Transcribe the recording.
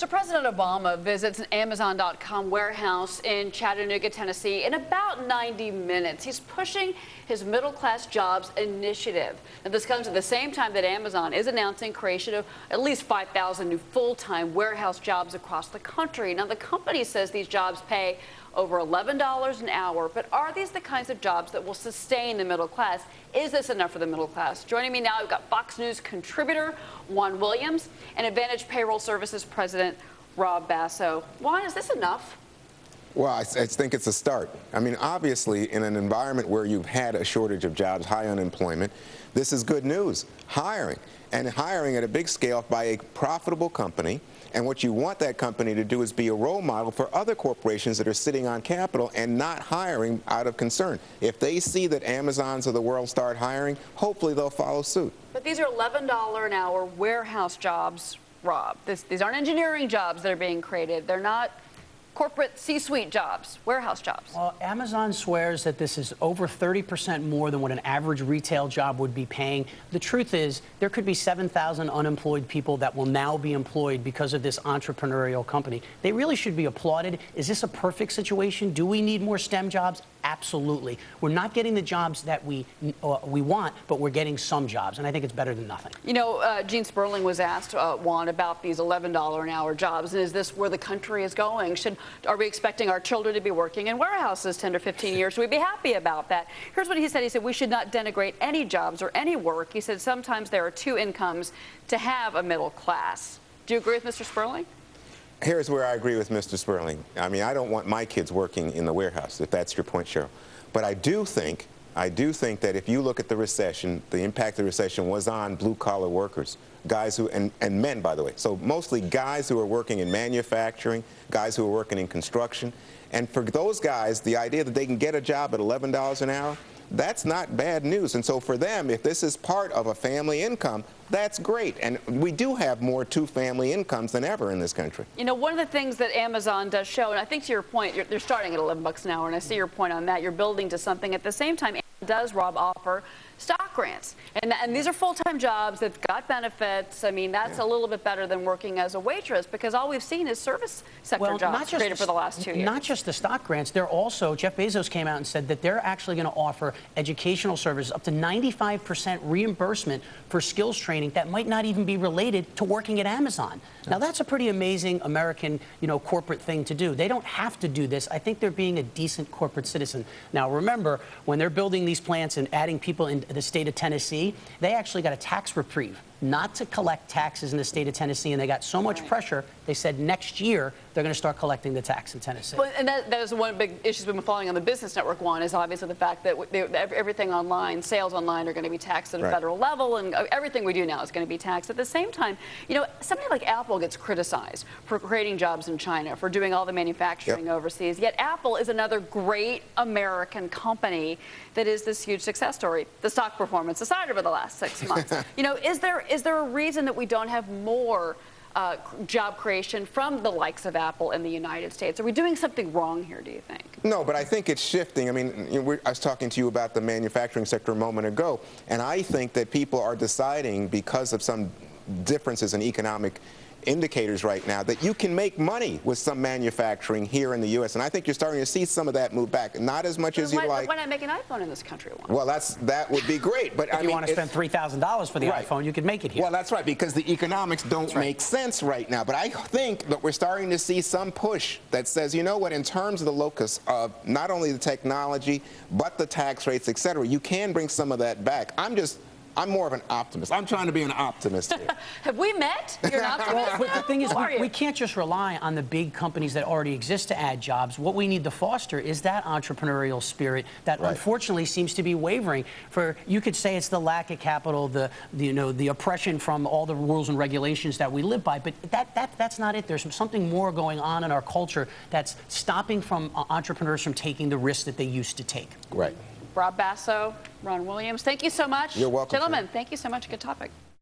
So President Obama visits an Amazon.com warehouse in Chattanooga, Tennessee in about 90 minutes. He's pushing his middle-class jobs initiative. Now, this comes at the same time that Amazon is announcing creation of at least 5,000 new full-time warehouse jobs across the country. Now, the company says these jobs pay over $11 an hour, but are these the kinds of jobs that will sustain the middle class? Is this enough for the middle class? Joining me now, we've got Fox News contributor Juan Williams and Advantage Payroll Services President Rob Basso. Juan, is this enough? Well, I think it's a start. I mean, obviously, in an environment where you've had a shortage of jobs, high unemployment, this is good news. Hiring, and hiring at a big scale by a profitable company. And what you want that company to do is be a role model for other corporations that are sitting on capital and not hiring out of concern. If they see that Amazons of the world start hiring, hopefully they'll follow suit. But these are $11 an hour warehouse jobs, Rob. These aren't engineering jobs that are being created. They're not corporate C-suite jobs, warehouse jobs. Well, Amazon swears that this is over 30% more than what an average retail job would be paying. The truth is, there could be 7,000 unemployed people that will now be employed because of this entrepreneurial company. They really should be applauded. Is this a perfect situation? Do we need more STEM jobs? Absolutely. We're not getting the jobs that we want, but we're getting some jobs, and I think it's better than nothing. You know, Gene Sperling was asked, Juan, about these $11 an hour jobs, and is this where the country is going? Are we expecting our children to be working in warehouses 10 or 15 years? Should we be happy about that? Here's what he said. He said, we should not denigrate any jobs or any work. He said, sometimes there are two incomes to have a middle class. Do you agree with Mr. Sperling? Here's where I agree with Mr. Sperling. I mean, I don't want my kids working in the warehouse, if that's your point, Cheryl. But I do think that if you look at the recession, the impact of the recession was on blue-collar workers, guys who, and men, by the way. So mostly guys who are working in manufacturing, guys who are working in construction. And for those guys, the idea that they can get a job at $11 an hour, that's not bad news. And so for them, if this is part of a family income, that's great. And we do have more two-family incomes than ever in this country. You know, one of the things that Amazon does show, and I think to your point, they're starting at $11 an hour, and I see your point on that. You're building to something. At the same time, Amazon does, Rob, offer stock grants. And these are full-time jobs. They've got benefits. I mean, that's a little bit better than working as a waitress, because all we've seen is service sector jobs created for the last 2 years. Not just the stock grants. They're also, Jeff Bezos came out and said that they're actually going to offer educational services up to 95% reimbursement for skills training that might not even be related to working at Amazon. Now, that's a pretty amazing American, corporate thing to do. They don't have to do this. I think they're being a decent corporate citizen. Now, remember, when they're building these plants and adding people in the state of Tennessee, they actually got a tax reprieve not to collect taxes in the state of Tennessee, and they got so much pressure, they said next year they're going to start collecting the tax in Tennessee. Well, and that is one big issue we've been following on the Business Network, One, is obviously the fact that everything online, sales online, are going to be taxed at a federal level, and everything we do now is going to be taxed. At the same time, somebody like Apple gets criticized for creating jobs in China, for doing all the manufacturing overseas, yet Apple is another great American company that is this huge success story. The stock performance aside over the last 6 months. Is there a reason that we don't have more job creation from the likes of Apple in the United States? Are we doing something wrong here, do you think? No, but I think it's shifting. I mean, I was talking to you about the manufacturing sector a moment ago, and I think that people are deciding, because of some differences in economic indicators right now, that you can make money with some manufacturing here in the U.S. And I think you're starting to see some of that move back. Not as much as you like. Why not make an iPhone in this country? Well, that would be great. But if you want to spend $3,000 for the iPhone, you could make it here. Well, that's right, because the economics don't make sense right now. But I think that we're starting to see some push that says, you know what, in terms of the locus of not only the technology, but the tax rates, et cetera, you can bring some of that back. I'm more of an optimist. I'm trying to be an optimist here. Have we met? You're an optimist? But the thing is, we can't just rely on the big companies that already exist to add jobs. What we need to foster is that entrepreneurial spirit that unfortunately seems to be wavering. You could say it's the lack of capital, the oppression from all the rules and regulations that we live by, but that's not it. There's something more going on in our culture that's stopping entrepreneurs from taking the risks that they used to take. Right. Rob Basso, Ron Williams, thank you so much. You're welcome. Gentlemen, thank you so much. Good topic.